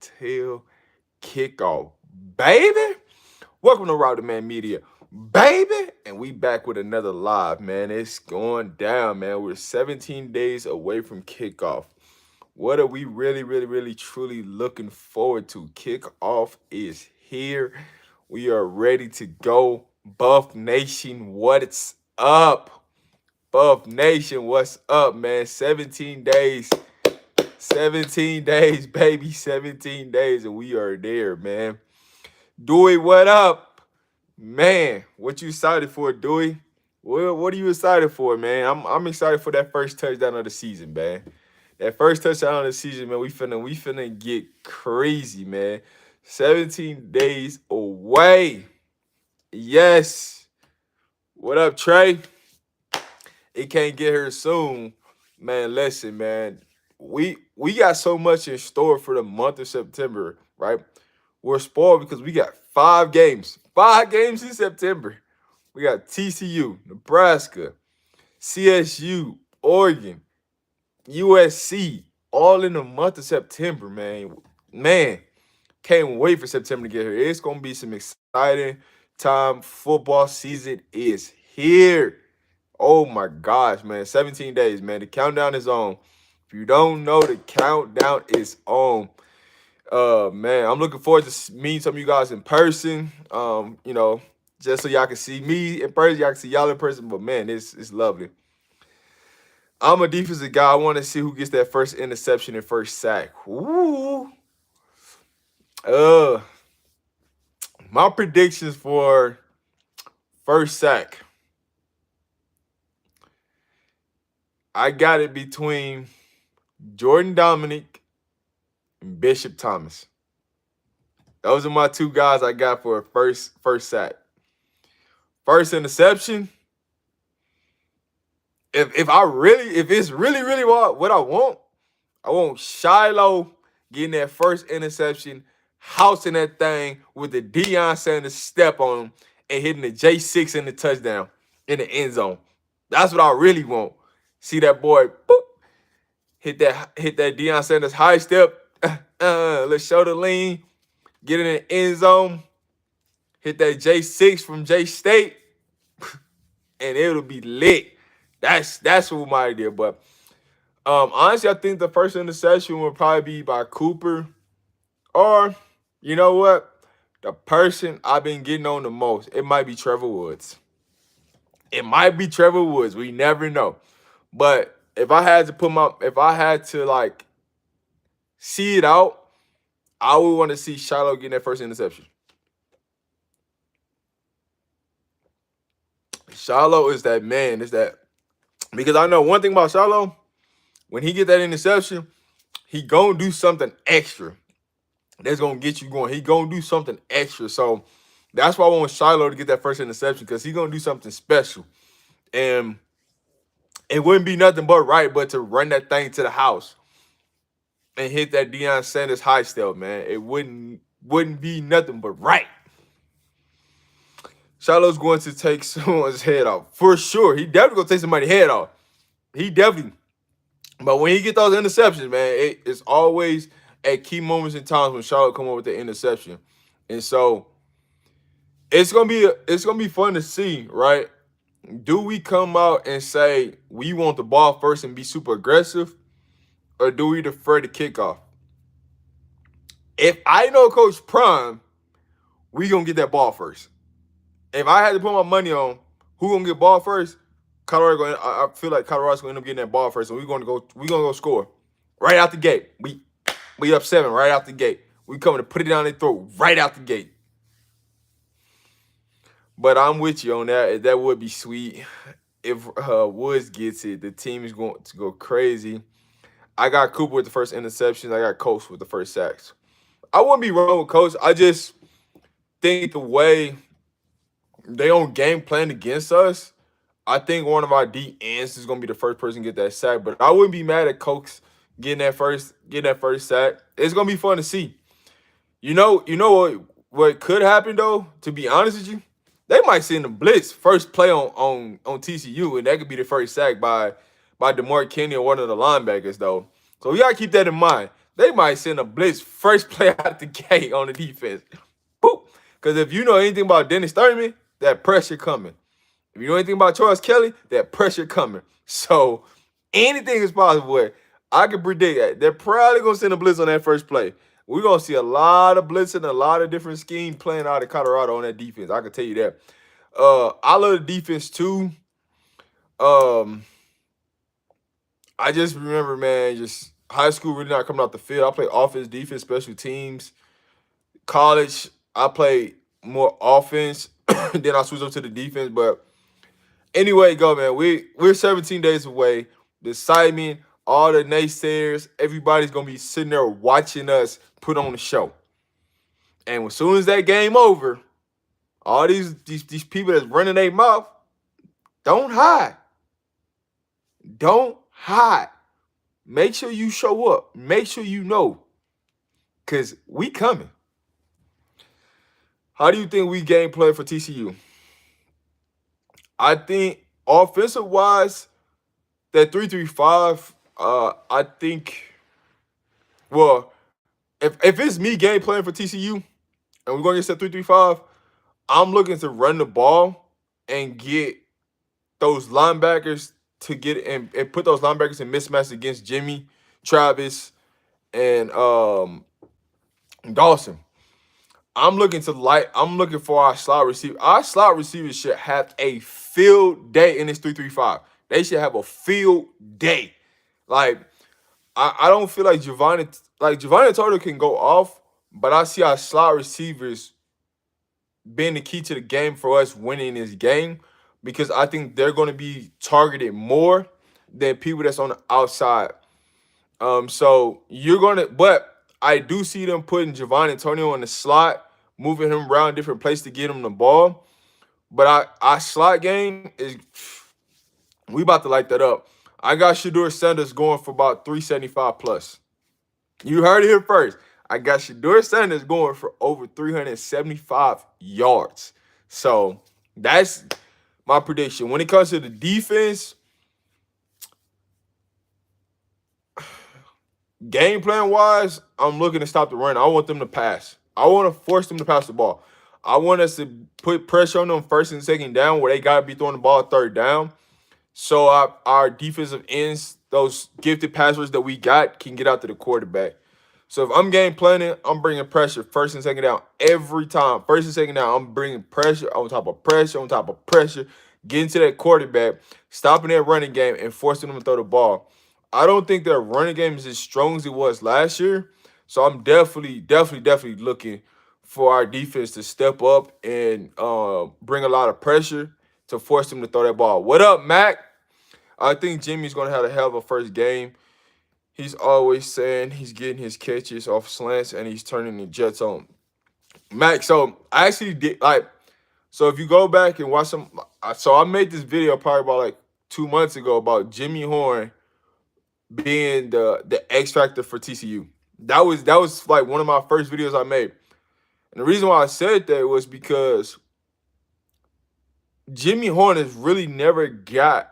till kickoff, baby. Welcome to Route to Man Media, baby. And we back with another live, man. It's going down, man. We're 17 days away from kickoff. What are we really, truly looking forward to? Kickoff is here. We are ready to go. Buff Nation, what's up? Buff Nation, what's up, man? 17 days. 17 days, baby. 17 days, and we are there, man. Dewey, what up? Man, what you excited for, Dewey? What are you excited for, man? I'm excited for that first touchdown of the season, man. That first touchdown of the season, man. We finna get crazy, man. 17 days away. Yes. What up, Trey? It can't get here soon. Man, listen, man. We got so much in store for the month of September, right? We're spoiled because we got 5 games. 5 games in September. We got TCU, Nebraska, CSU, Oregon, USC, all in the month of September, man. Man, can't wait for September to get here. It's gonna be some exciting time. Football season is here. Oh my gosh, man. 17 days, man. The countdown is on. If you don't know, the countdown is on. Man, I'm looking forward to meeting some of you guys in person. Just so y'all can see me in person, y'all can see y'all in person. But man, it's lovely. I'm a defensive guy. I want to see who gets that first interception and first sack. Ooh. Uh, my predictions for first sack. I got it between Jordan Dominic and Bishop Thomas. Those are my two guys I got for a first sack. First interception. If it's really what I want Shiloh getting that first interception, housing that thing with the Deion Sanders step on him and hitting the J6 in the touchdown in the end zone. That's what I really want. See that boy, boop, hit that Deion Sanders high step, let's shoulder lean, get in the end zone, hit that J6 from J State, and it'll be lit. That's what my idea. But honestly, I think the first interception will probably be by Cooper, or you know what, the person I've been getting on the most. It might be Trevor Woods. It might be Trevor Woods. We never know. But if I had to like see it out, I would want to see Shiloh getting that first interception. Shiloh is that man. Is that because I know one thing about Shiloh, when he get that interception, he gonna do something extra. That's gonna get you going. He gonna do something extra. So that's why I want Shiloh to get that first interception, because he's gonna do something special. And it wouldn't be nothing but right, but to run that thing to the house and hit that Deion Sanders high step, man. It wouldn't be nothing but right. Shiloh's going to take someone's head off. For sure. He definitely gonna take somebody's head off. He definitely. But when he get those interceptions, man, it's always at key moments in times when Charlotte come up with the interception. And so it's gonna be fun to see, right? Do we come out and say we want the ball first and be super aggressive, or do we defer the kickoff? If I know Coach Prime, we gonna get that ball first. If I had to put my money on who gonna get ball first, I feel like Colorado's gonna end up getting that ball first, and we're gonna go score right out the gate. We up 7 right out the gate. We coming to put it down their throat right out the gate. But I'm with you on that. That would be sweet. If Woods gets it, the team is going to go crazy. I got Cooper with the first interception. I got Coach with the first sacks. I wouldn't be wrong with Coach. I just think the way they on game plan against us, I think one of our D ends is gonna be the first person to get that sack. But I wouldn't be mad at Coach getting that first sack. It's gonna be fun to see. You know what could happen though, to be honest with you? They might send the blitz first play on TCU, and that could be the first sack by DeMar Kinney or one of the linebackers though. So we gotta keep that in mind. they might send a blitz first play out the gate on the defense. Boop. Because if you know anything about Dennis Thurman, that pressure coming. If you know anything about Charles Kelly, that pressure coming. So anything is possible. I can predict that they're probably gonna send a blitz on that first play. We're gonna see a lot of blitzing, a lot of different schemes playing out of Colorado on that defense. I can tell you that. I love the defense too. I just remember, man, just high school really not coming out the field. I played offense, defense, special teams. College, I played more offense. Then I switched up to the defense. But anyway, go, man. We're 17 days away. The excitement, all the naysayers, everybody's gonna be sitting there watching us put on the show. And as soon as that game over, all these people that's running their mouth, don't hide. Don't hide. Make sure you show up. Make sure you know. Cause we coming. How do you think we game plan for TCU? I think offensive wise, that 3-3-5, I think, well, if it's me game playing for TCU and we're going to get that 3-3-5, I'm looking to run the ball and get those linebackers to get and put those linebackers in mismatch against Jimmy, Travis, and Dawson. I'm looking for our slot receiver. Our slot receivers should have a field day in this 3-3-5. They should have a field day. Like, I don't feel like Giovanni Turtle can go off, but I see our slot receivers being the key to the game for us winning this game, because I think they're going to be targeted more than people that's on the outside. So but I do see them putting Giovanni Antonio in the slot, moving him around different places to get him the ball. But our slot game is, we about to light that up. I got Shedeur Sanders going for about 375 plus. You heard it here first. I got Shedeur Sanders going for over 375 yards. So that's my prediction. When it comes to the defense, game plan wise, I'm looking to stop the run. I want them to pass. I want to force them to pass the ball. I want us to put pressure on them first and second down where they got to be throwing the ball third down. So our defensive ends, those gifted passers that we got, can get out to the quarterback. So if I'm game planning, I'm bringing pressure first and second down every time. First and second down, I'm bringing pressure on top of pressure on top of pressure, getting to that quarterback, stopping that running game, and forcing them to throw the ball. I don't think their running game is as strong as it was last year. So I'm definitely looking for our defense to step up and bring a lot of pressure to force them to throw that ball. What up, Mac? I think Jimmy's going to have a hell of a first game. He's always saying he's getting his catches off slants and he's turning the Jets on. Mac, so I actually did, so if you go back and watch some, so I made this video probably about 2 months ago about Jimmy Horn being the X factor for TCU. That was like one of my first videos I made. And the reason why I said that was because Jimmy Horn has really never got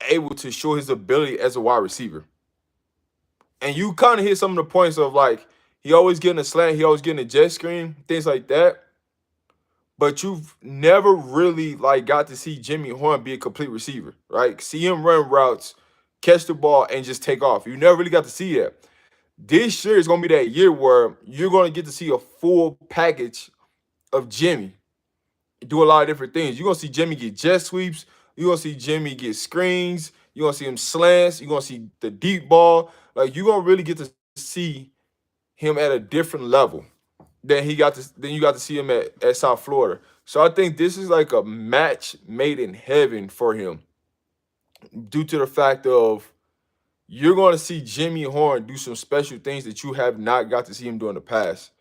able to show his ability as a wide receiver. And you kind of hit some of the points of he always getting a slant, he always getting a jet screen, things like that. But you've never really got to see Jimmy Horn be a complete receiver, right? See him run routes, catch the ball, and just take off. You never really got to see that. This year is going to be that year where you're going to get to see a full package of Jimmy do a lot of different things. You're going to see Jimmy get jet sweeps. You're going to see Jimmy get screens. You're going to see him slants. You're going to see the deep ball. You're going to really get to see him at a different level than you got to see him at South Florida. So I think this is like a match made in heaven for him, due to the fact of you're going to see Jimmy Horn do some special things that you have not got to see him do in the past.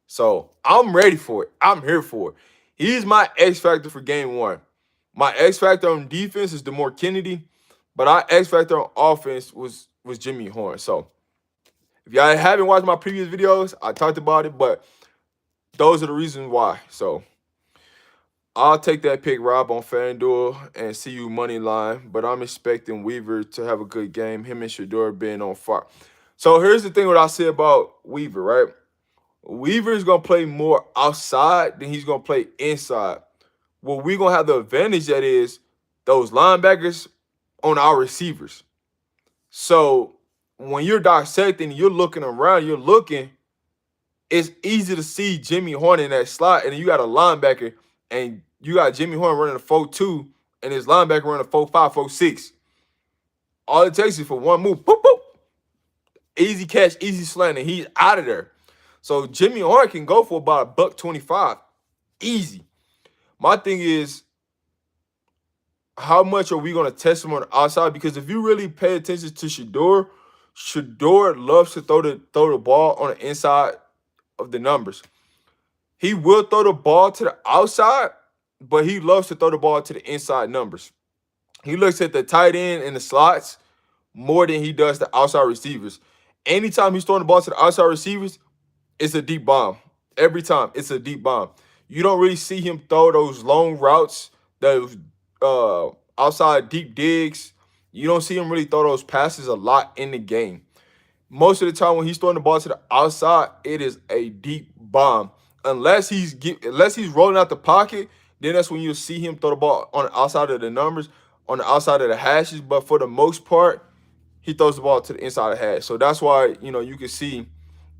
So I'm ready for it. I'm here for it. He's my X factor for game one. My X factor on defense is DeMore Kennedy, but our X factor on offense was Jimmy Horn. So if y'all haven't watched my previous videos, I talked about it, but those are the reasons why. So I'll take that pick, Rob, on FanDuel and see you money line, but I'm expecting Weaver to have a good game. Him and Shedeur being on fire. So here's the thing what I say about Weaver, right? Weaver is gonna play more outside than he's gonna play inside. Well, we're gonna have the advantage that is those linebackers on our receivers. So when you're dissecting, you're looking around, you're looking, it's easy to see Jimmy Horn in that slot, and then you got a linebacker, and you got Jimmy Horn running a 4-2, and his linebacker running a 4-5, 4-6. All it takes is for one move, boop, boop, easy catch, easy slant, and he's out of there. So Jimmy Horn can go for about a $125, easy. My thing is, how much are we going to test him on the outside? Because if you really pay attention to Shedeur, Shedeur loves to throw the ball on the inside of the numbers. He will throw the ball to the outside, but he loves to throw the ball to the inside numbers. He looks at the tight end and the slots more than he does the outside receivers. Anytime he's throwing the ball to the outside receivers, it's a deep bomb. Every time, it's a deep bomb. You don't really see him throw those long routes, those outside deep digs. You don't see him really throw those passes a lot in the game. Most of the time when he's throwing the ball to the outside, it is a deep bomb. Unless he's rolling out the pocket, then that's when you'll see him throw the ball on the outside of the numbers, on the outside of the hashes. But for the most part, he throws the ball to the inside of the hash. So that's why, you can see,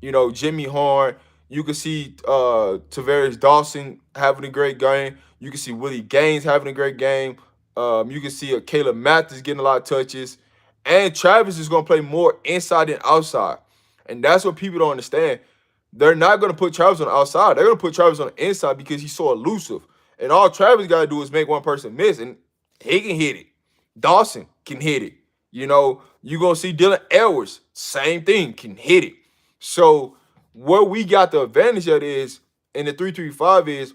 Jimmy Horn. You can see Tavarius Dawson having a great game. You can see Willie Gaines having a great game. You can see Caleb Mathis getting a lot of touches. And Travis is going to play more inside than outside. And that's what people don't understand. They're not going to put Travis on the outside. They're going to put Travis on the inside because he's so elusive. And all Travis got to do is make one person miss, and he can hit it. Dawson can hit it. You're going to see Dylan Edwards, same thing, can hit it. So where we got the advantage at is, in the 3-3-5, is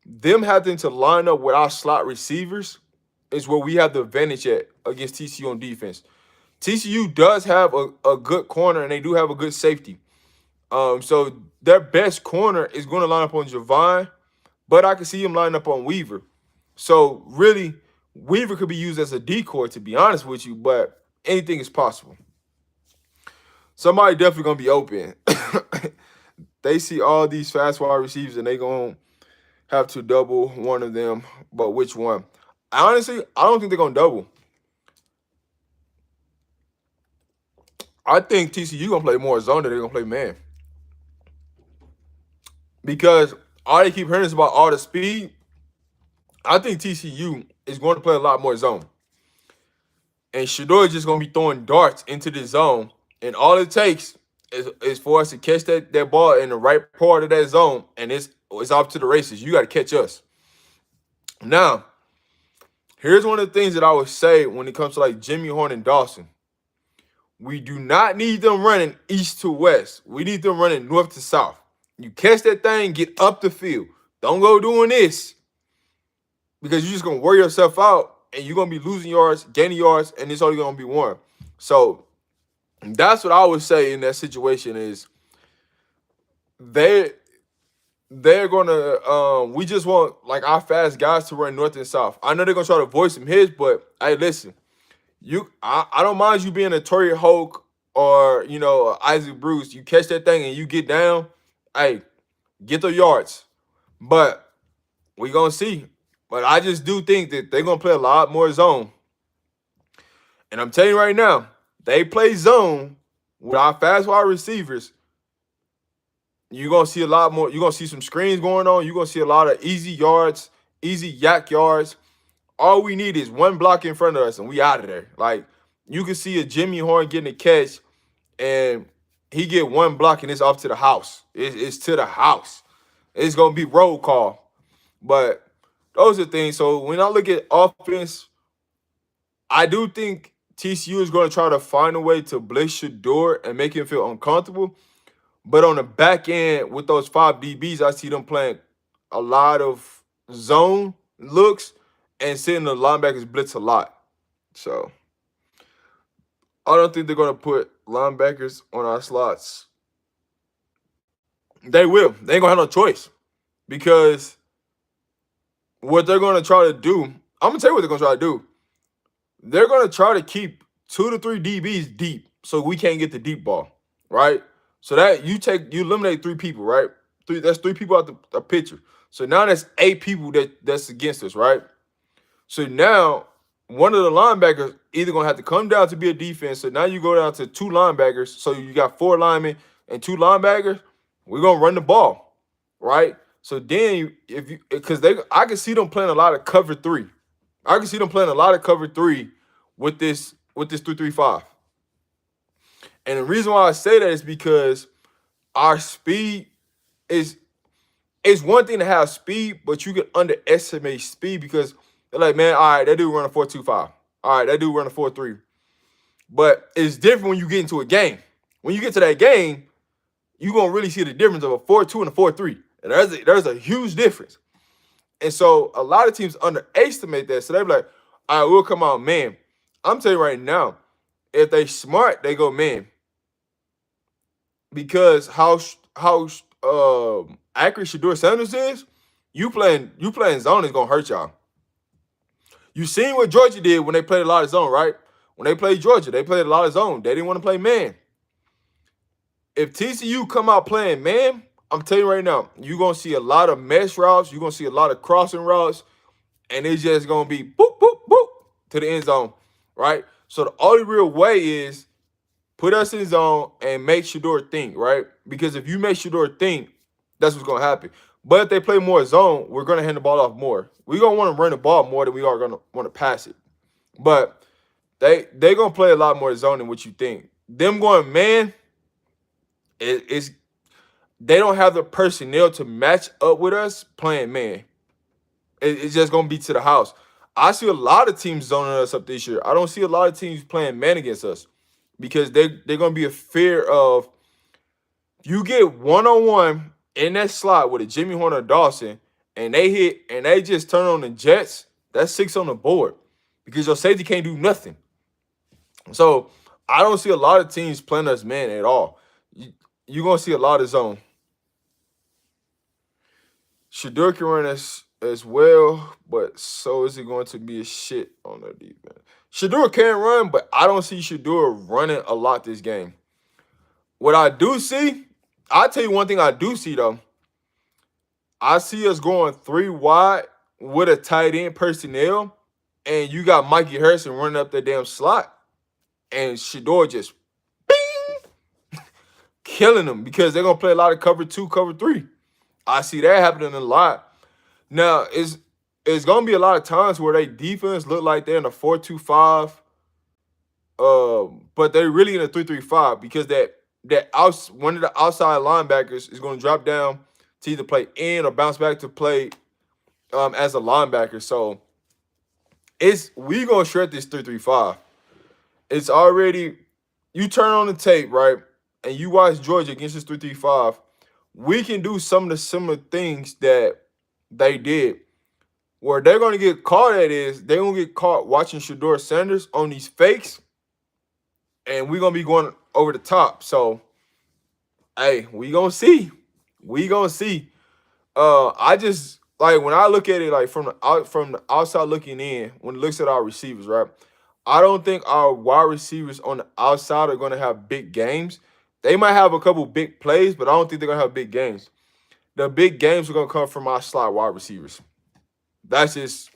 them having to line up with our slot receivers is where we have the advantage at against TCU on defense. TCU does have a good corner, and they do have a good safety. So their best corner is going to line up on Javon, but I can see him lining up on Weaver. So really, Weaver could be used as a decoy, to be honest with you, but anything is possible. Somebody definitely going to be open. They see all these fast wide receivers, and they going to have to double one of them, but which one? Honestly, I don't think they're going to double. I think TCU going to play more zone than they're going to play man. Because all they keep hearing is about all the speed. I think TCU is going to play a lot more zone. And Shedeur is just going to be throwing darts into the zone. And all it takes is for us to catch that ball in the right part of that zone. And it's off to the races. You got to catch us. Now, here's one of the things that I would say when it comes to like Jimmy Horn and Dawson. We do not need them running east to west. We need them running north to south. You catch that thing, get up the field. Don't go doing this, because you're just going to wear yourself out, and you're going to be losing yards, gaining yards, and it's only going to be one. So that's what I would say in that situation is they're going to we just want like our fast guys to run north and south. I know they're going to try to voice some hits, but hey, listen, I don't mind you being a Torrey Hoke or, Isaac Bruce. You catch that thing and you get down, hey, get the yards. But we're going to see. But I just do think that they're going to play a lot more zone. And I'm telling you right now, they play zone with our fast wide receivers. You're going to see a lot more. You're going to see some screens going on. You're going to see a lot of easy yards, easy yak yards. All we need is one block in front of us, and we out of there. Like, you can see a Jimmy Horn getting a catch, and he get one block, and it's off to the house. It's to the house. It's going to be roll call. But those are things. So when I look at offense, I do think TCU is going to try to find a way to blitz Shedeur and make him feel uncomfortable. But on the back end, with those 5 DBs, I see them playing a lot of zone looks and sitting the linebackers blitz a lot. So I don't think they're going to put linebackers on our slots. They will. They ain't going to have no choice. Because what they're going to try to do, I'm going to tell you what they're going to try to do. They're going to try to keep 2 to 3 DBs deep so we can't get the deep ball. right? So that you eliminate 3 people, right? That's 3 people out the picture. So now that's 8 people that's against us, right? So now one of the linebackers either gonna have to come down to be a defense. So now you go down to 2 linebackers. So you got 4 linemen and 2 linebackers. We're gonna run the ball, right? So then if you because I can see them playing a lot of cover 3. I can see them playing a lot of cover 3 with this 3-3-5. And the reason why I say that is because our speed is it's one thing to have speed, but you can underestimate speed because they're like, man, all right, that dude run a 4.25. All right, that dude run a 4.3. But it's different when you get into a game. When you get to that game, you're gonna really see the difference of a 4.2 and a 4.3. And there's a huge difference. And so a lot of teams underestimate that. So they be like, all right, we'll come out, man. I'm telling you right now, if they smart, they go, man. Because how accurate Shedeur Sanders is, you playing zone is gonna hurt y'all. You seen what Georgia did when they played a lot of zone, right? When they played Georgia, they played a lot of zone. They didn't want to play man. If TCU come out playing man, I'm telling you right now, you're gonna see a lot of mesh routes, you're gonna see a lot of crossing routes, and it's just gonna be boop, boop, boop to the end zone, right? So the only real way is put us in zone and make Shedeur think, right? Because if you make Shedeur think, that's what's gonna happen. But if they play more zone, we're gonna hand the ball off more. We're gonna want to run the ball more than we are gonna want to pass it. But they're gonna play a lot more zone than what you think. Them going man, it's they don't have the personnel to match up with us playing man. It's just gonna be to the house. I see a lot of teams zoning us up this year. I don't see a lot of teams playing man against us because they're gonna be a fear of you get 1-on-1 in that slot with a Jimmy Horn or Dawson, and they hit and they just turn on the Jets. That's 6 on the board because your safety can't do nothing. So I don't see a lot of teams playing us man at all. You're gonna see a lot of zone. Shedeur can run as well, but so is it going to be a shit on the defense? Shedeur can run, but I don't see Shedeur running a lot this game. What I do see, I'll tell you one thing I do see though. I see us going 3 wide with a tight end personnel, and you got Mikey Harrison running up that damn slot, and Shedeur just bing, killing them because they're gonna play a lot of cover 2, cover 3. I see that happening a lot. Now, it's gonna be a lot of times where they defense look like they're in a 4-2-5, but they're really in a 3-3-5 because one of the outside linebackers is gonna drop down to either play in or bounce back to play as a linebacker. So we gonna shred this 3-3-5. It's already you turn on the tape, right? And you watch Georgia against this 3-3-5. We can do some of the similar things that they did. Where they're going to get caught at is they're going to get caught watching Shedeur Sanders on these fakes, and we're going to be going over the top. So, hey, we going to see. We going to see. I just, like, when I look at it, like, from the outside looking in, when it looks at our receivers, right, I don't think our wide receivers on the outside are going to have big games. They might have a couple big plays, but I don't think they're going to have big games. The big games are going to come from our slot wide receivers. That's just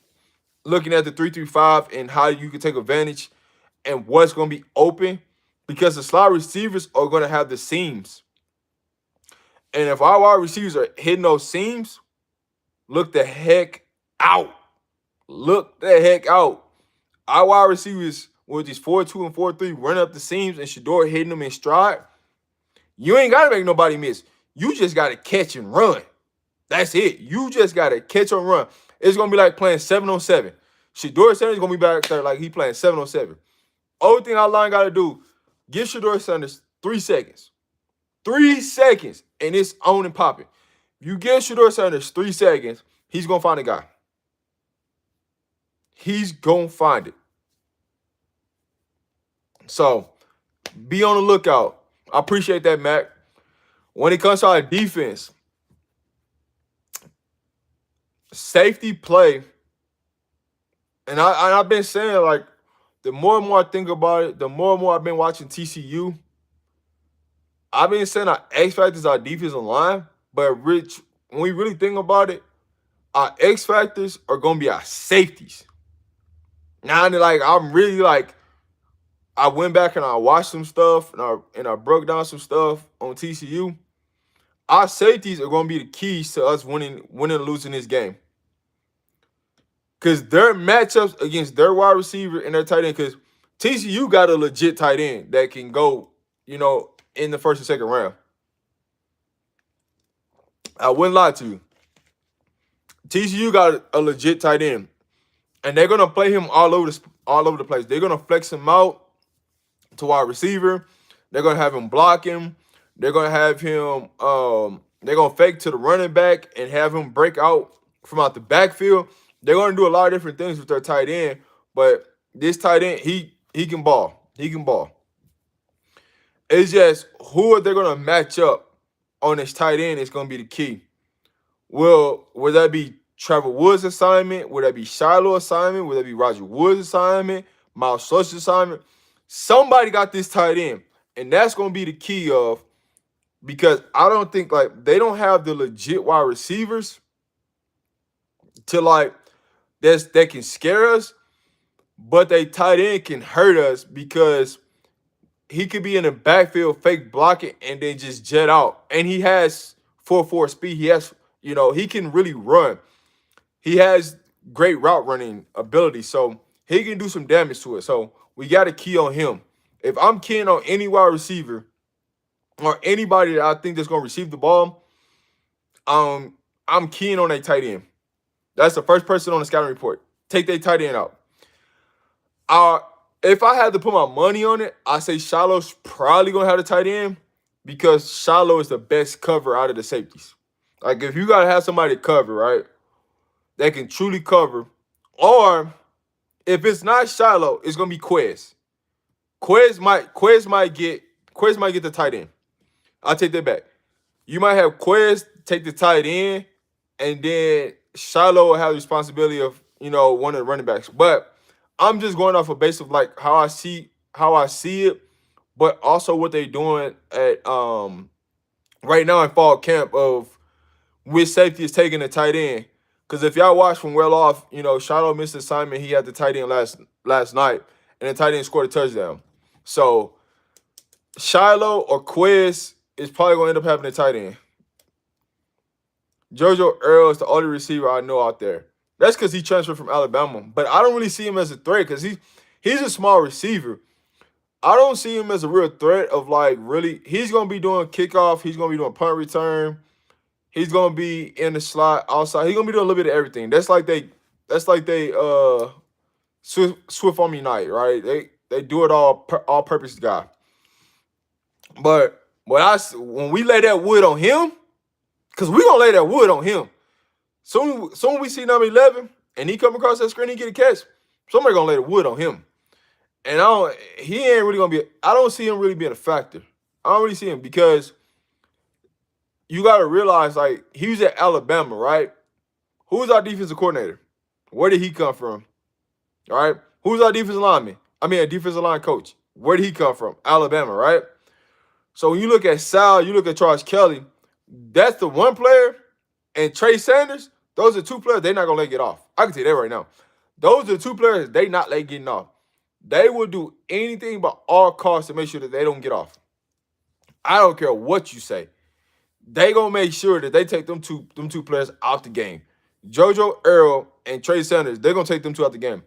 looking at the 3-3-5 and how you can take advantage and what's going to be open because the slot receivers are going to have the seams. And if our wide receivers are hitting those seams, look the heck out. Look the heck out. Our wide receivers with these 4-2 and 4-3 running up the seams and Shedeur hitting them in stride, you ain't got to make nobody miss. You just got to catch and run. That's it. You just got to catch and run. It's going to be like playing 7-on-7. Shedeur Sanders is going to be back there like he playing 7-on-7. Only thing our line got to do, give Shedeur Sanders 3 seconds. 3 seconds, and it's on and popping. You give Shedeur Sanders 3 seconds, he's going to find a guy. He's going to find it. So, be on the lookout. I appreciate that, Mac. When it comes to our defense, safety play, and I've been saying, like, the more and more I think about it, the more and more I've been watching TCU, I've been saying our X factors are defensive line, but Rich, when we really think about it, our X factors are gonna be our safeties. Now, like I'm really like I went back and I watched some stuff and I broke down some stuff on TCU. Our safeties are gonna be the keys to us winning and losing this game. Cause their matchups against their wide receiver and their tight end, because TCU got a legit tight end that can go, in the first and second round. I wouldn't lie to you. TCU got a legit tight end, and they're gonna play him all over the place. They're gonna flex him out to wide receiver. They're gonna have him block him. They're gonna have him. They're gonna fake to the running back and have him break out from out the backfield. They're gonna do a lot of different things with their tight end, but this tight end, he can ball. He can ball. It's just who are they gonna match up on this tight end is gonna be the key. Will that be Trevor Woods' assignment? Will that be Shiloh assignment? Will that be Roger Woods' assignment? Miles Slush's assignment? Somebody got this tight end, and that's gonna be the key of, because I don't think like they don't have the legit wide receivers to like that can scare us, but they tight end can hurt us because he could be in the backfield fake blocking and then just jet out. And he has 4.4 speed. He has, he can really run. He has great route running ability. So he can do some damage to it. So we got to key on him. If I'm keying on any wide receiver or anybody that I think that's going to receive the ball, I'm keying on a tight end. That's the first person on the scouting report. Take their tight end out. If I had to put my money on it, I say Shiloh's probably gonna have the tight end because Shiloh is the best cover out of the safeties. Like if you gotta have somebody to cover, right, that can truly cover, or if it's not Shiloh, it's gonna be Quez. Quez might get the tight end. I'll take that back. You might have Quez take the tight end, and then Shiloh will have the responsibility of one of the running backs, but I'm just going off a base of like how I see it, but also what they're doing at right now in fall camp of which safety is taking the tight end. Because if y'all watch from well off, Shiloh missed the assignment. He had the tight end last night, and the tight end scored a touchdown. So Shiloh or Quez is probably going to end up having the tight end. JoJo Earl is the only receiver I know out there. That's because he transferred from Alabama. But I don't really see him as a threat because he's a small receiver. I don't see him as a real threat of like really. He's going to be doing kickoff. He's going to be doing punt return. He's going to be in the slot outside. He's going to be doing a little bit of everything. That's like they Swift Army Knight, right? They do it all purpose guy. But when we lay that wood on him, because we're going to lay that wood on him. Soon we see number 11 and he come across that screen and get a catch, somebody going to lay the wood on him. And he ain't really going to be, I don't see him really being a factor. I don't really see him because you got to realize, like, he was at Alabama, right? Who's our defensive coordinator? Where did he come from? All right? Who's our defensive lineman? I mean, a defensive line coach. Where did he come from? Alabama, right? So when you look at Sal, you look at Charles Kelly, that's the one player, and Trey Sanders, those are two players they're not going to let get off. I can tell you that right now. Those are two players they not let getting off. They will do anything by all costs to make sure that they don't get off. I don't care what you say. They going to make sure that they take them two players out the game. JoJo Earl and Trey Sanders, they're going to take them two out the game.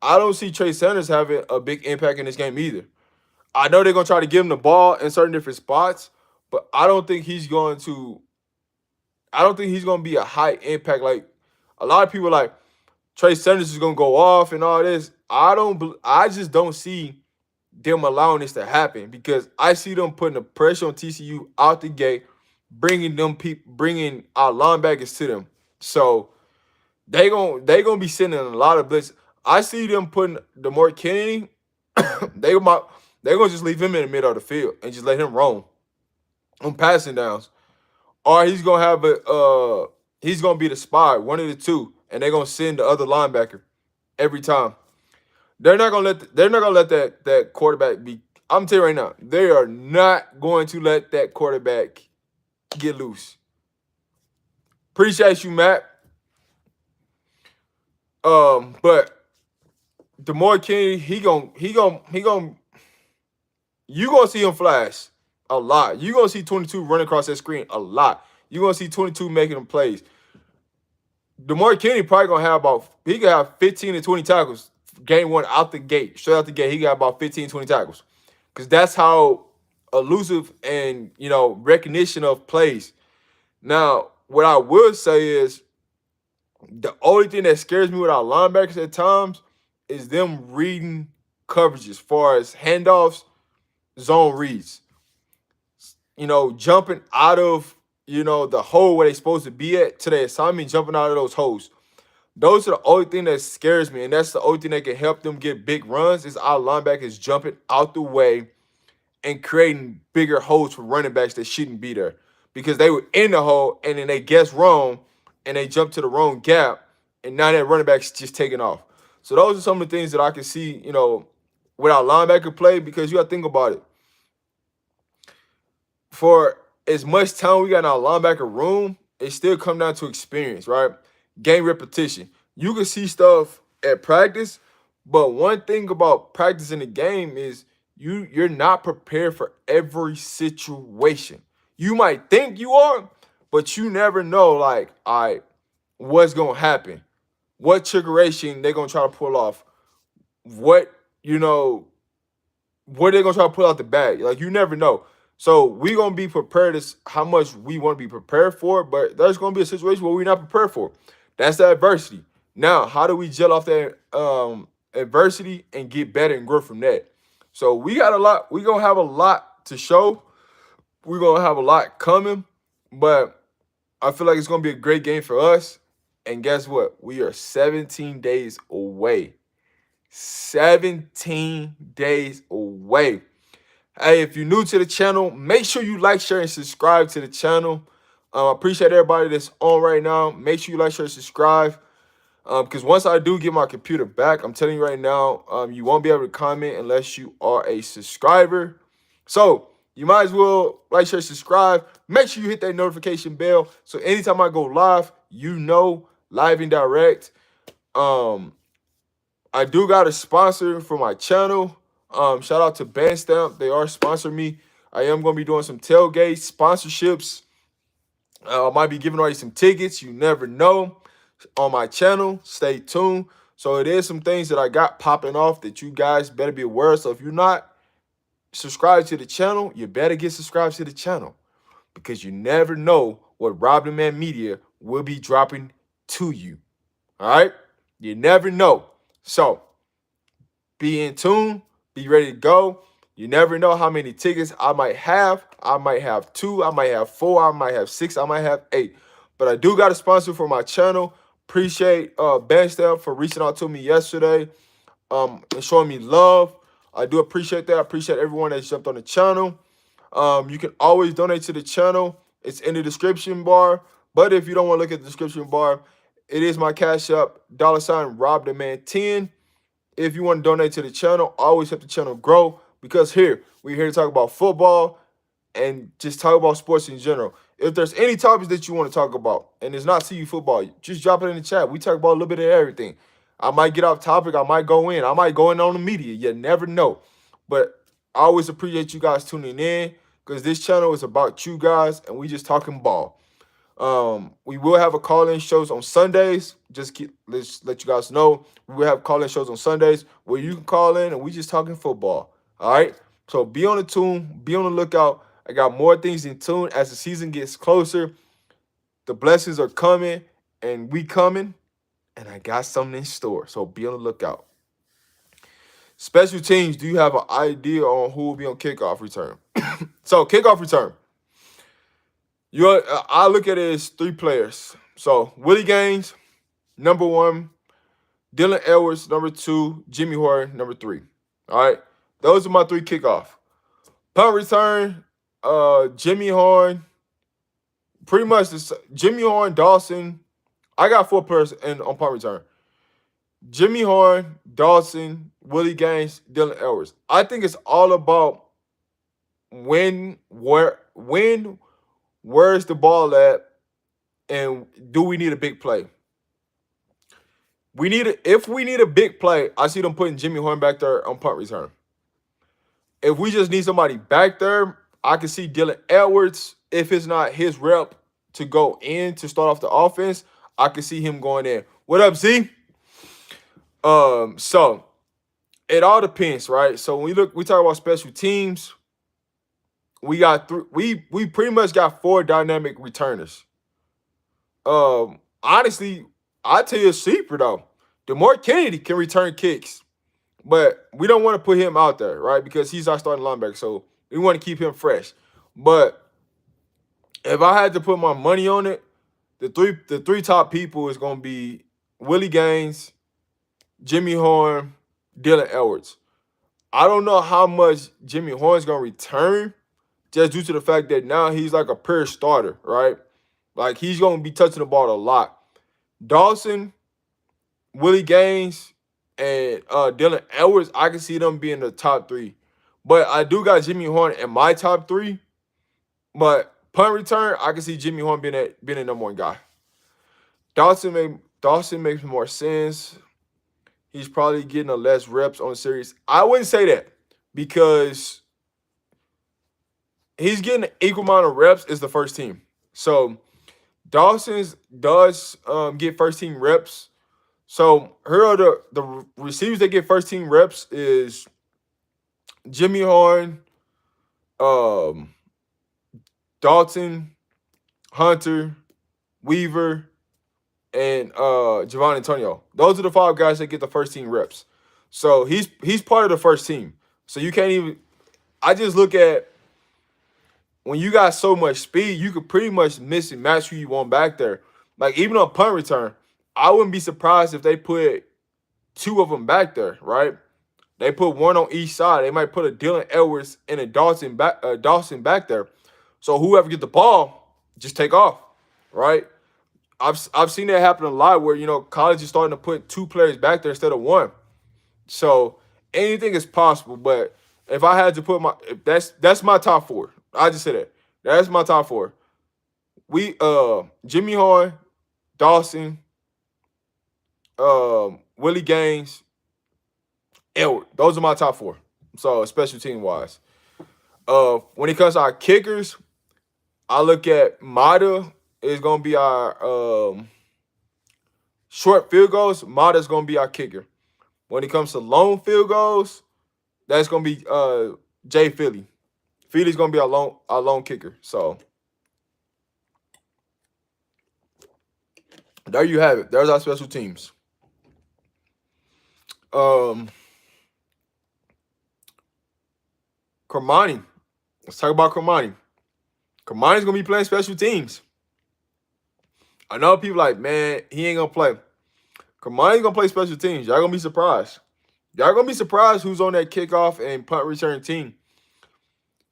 I don't see Trey Sanders having a big impact in this game either. I know they're going to try to give him the ball in certain different spots, but I don't think he's going to be a high impact. Like a lot of people like Trey Sanders is going to go off and all this. I just don't see them allowing this to happen because I see them putting the pressure on TCU out the gate, bringing our linebackers to them. So they gonna be sending a lot of blitz. I see them putting DeMar Kennedy. They're gonna just leave him in the middle of the field and just let him roam on passing downs. Or he's gonna have he's gonna be the spy, one of the two, and they're gonna send the other linebacker every time. They're not gonna let that quarterback be I'm telling you right now, they are not going to let that quarterback get loose. Appreciate you, Matt. But Demar Kennedy, he gon' you gonna see him flash a lot. You gonna see 22 running across that screen a lot. You gonna see 22 making them plays. Demar Kennedy probably gonna have he could have 15 to 20 tackles game one out the gate. Straight out the gate, he got about 15, 20 tackles. Because that's how elusive and recognition of plays. Now, what I would say is the only thing that scares me with our linebackers at times is them reading coverage as far as handoffs, zone reads. Jumping out of the hole where they're supposed to be at to the assignment, jumping out of those holes. Those are the only thing that scares me, and that's the only thing that can help them get big runs is our linebackers jumping out the way and creating bigger holes for running backs that shouldn't be there because they were in the hole and then they guessed wrong and they jumped to the wrong gap, and now that running back's just taking off. So those are some of the things that I can see, with our linebacker play, because you got to think about it. For as much time we got in our linebacker room, it still come down to experience, right? Game repetition. You can see stuff at practice, but one thing about practicing the game is you're not prepared for every situation. You might think you are, but you never know, like, all right, what's going to happen? What trickeration they're going to try to pull off? What they're going to try to pull out the bag? Like, you never know. So we're going to be prepared as how much we want to be prepared for, but there's going to be a situation where we're not prepared for. That's the adversity. Now, how do we gel off that adversity and get better and grow from that? So we got a lot. We're going to have a lot to show. We're going to have a lot coming, but I feel like it's going to be a great game for us. And guess what? We are 17 days away. 17 days away. Hey, if you're new to the channel, make sure you like, share, and subscribe to the channel. I appreciate everybody that's on right now. Make sure you like, share, and subscribe. Because once I do get my computer back, I'm telling you right now, you won't be able to comment unless you are a subscriber. So you might as well like, share, subscribe. Make sure you hit that notification bell. So anytime I go live, live and direct. I do got a sponsor for my channel. Shout out to Bandstamp. They are sponsoring me. I am going to be doing some tailgate sponsorships. I might be giving away some tickets. You never know. On my channel, stay tuned. So it is some things that I got popping off that you guys better be aware of. So if you're not subscribed to the channel, you better get subscribed to the channel, because you never know what Rob the Man Media will be dropping to you. All right? You never know. So be in tune. Be ready to go. You never know how many tickets I might have. I might have 2. I might have 4. I might have 6. I might have 8. But I do got a sponsor for my channel. Appreciate Bandstamp for reaching out to me yesterday and showing me love. I do appreciate that. I appreciate everyone that jumped on the channel. You can always donate to the channel. It's in the description bar. But if you don't want to look at the description bar, it is my Cash App, $RobTheMan10. If you want to donate to the channel, always help the channel grow, because we're here to talk about football and just talk about sports in general. If there's any topics that you want to talk about and it's not CU football, just drop it in the chat. We talk about a little bit of everything. I might get off topic. I might go in. I might go in on the media. You never know. But I always appreciate you guys tuning in, because this channel is about you guys and we just talking ball. We will have a call-in shows on Sundays. Let's let you guys know. We will have call-in shows on Sundays where you can call in and we just talking football. All right? So be on the tune. Be on the lookout. I got more things in tune as the season gets closer. The blessings are coming and we coming. And I got something in store. So be on the lookout. Special teams, do you have an idea on who will be on kickoff return? So kickoff return. I look at it as 3 players. So Willie Gaines, number 1. Dylan Edwards, number 2. Jimmy Horn, number 3. All right. Those are my 3 kickoff. Punt return, Jimmy Horn. Pretty much Jimmy Horn, Dawson. I got 4 players on punt return. Jimmy Horn, Dawson, Willie Gaines, Dylan Edwards. I think it's all about where's the ball at, and do we need a big play? If we need a big play, I see them putting Jimmy Horn back there on punt return. If we just need somebody back there, I can see Dylan Edwards. If it's not his rep to go in to start off the offense, I can see him going in. What up, Z? So it all depends, right? So when we talk about special teams. We got we pretty much got 4 dynamic returners. Honestly, I tell you a secret though. DeMar Kennedy can return kicks, but we don't want to put him out there, right? Because he's our starting linebacker, so we want to keep him fresh. But if I had to put my money on it, the three top people is gonna be Willie Gaines, Jimmy Horn, Dylan Edwards. I don't know how much Jimmy Horn's gonna return, just due to the fact that now he's like a pure starter, right? Like he's gonna be touching the ball a lot. Dawson, Willie Gaines, and Dylan Edwards, I can see them being the top 3. But I do got Jimmy Horn in my top 3. But punt return, I can see Jimmy Horn being the number 1 guy. Dawson makes more sense. He's probably getting a less reps on the series. I wouldn't say that because he's getting an equal amount of reps as the first team. So Dawson's does get first team reps. So here are the receivers that get first team reps is Jimmy Horn, Dalton, Hunter, Weaver, and Javon Antonio. Those are the 5 guys that get the first team reps. So he's part of the first team. So you can't even. I just look at when you got so much speed, you could pretty much miss and match who you want back there. Like even on punt return, I wouldn't be surprised if they put 2 of them back there, right? They put 1 on each side. They might put a Dylan Edwards and a Dawson back there. So whoever get the ball, just take off, right? I've seen that happen a lot where college is starting to put 2 players back there instead of 1. So anything is possible. But if I had to put that's my top 4. I just said that. That's my top 4. We Jimmy Horn, Dawson, Willie Gaines, Edward. Those are my top 4. So special team wise. When it comes to our kickers, I look at Mata is gonna be our short field goals. Mata's gonna be our kicker. When it comes to long field goals, that's gonna be Jay Philly. Philly's gonna be our long kicker. So there you have it. There's our special teams. Kermani. Let's talk about Kermani. Kermani's gonna be playing special teams. I know people like, man, he ain't gonna play. Kermani's gonna play special teams. Y'all gonna be surprised. Y'all gonna be surprised who's on that kickoff and punt return team.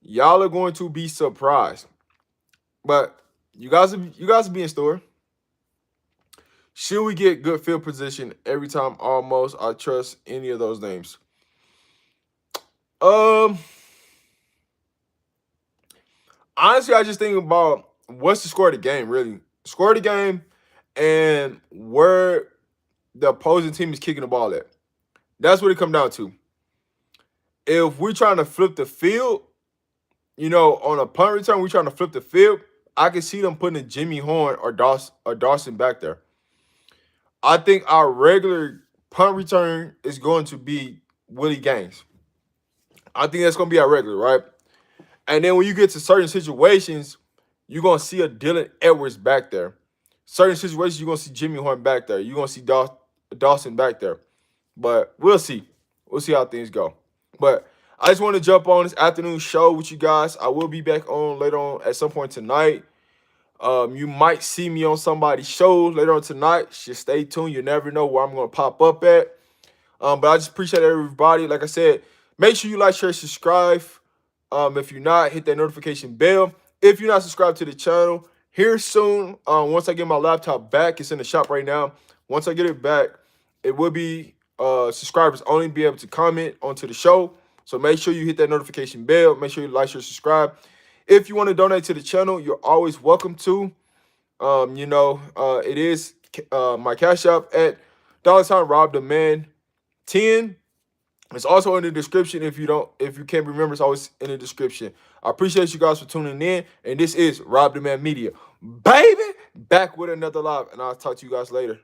Y'all are going to be surprised. But you guys be in store. Should we get good field position every time? Almost. I trust any of those names. Honestly, I just think about what's the score of the game, really. Score of the game and where the opposing team is kicking the ball at. That's what it comes down to. If we're trying to flip the field, on a punt return, we're trying to flip the field, I can see them putting a Jimmy Horn or Dawson back there. I think our regular punt return is going to be Willie Gaines. I think that's going to be our regular, right? And then when you get to certain situations, you're going to see a Dylan Edwards back there. Certain situations, you're going to see Jimmy Horn back there. You're going to see Dawson back there. But we'll see. We'll see how things go. But I just want to jump on this afternoon show with you guys. I will be back on later on at some point tonight. You might see me on somebody's show later on tonight. Just stay tuned. You never know where I'm going to pop up at. But I just appreciate everybody. Like I said, make sure you like, share, subscribe. If you're not, hit that notification bell. If you're not subscribed to the channel, here soon, once I get my laptop back, it's in the shop right now. Once I get it back, it will be subscribers only be able to comment onto the show. So make sure you hit that notification bell. Make sure you like, share, subscribe. If you want to donate to the channel, you're always welcome to. It is my Cash App at $RobTheMan10. It's also in the description. If you can't remember, it's always in the description. I appreciate you guys for tuning in. And this is Rob the Man Media. Baby, back with another live. And I'll talk to you guys later.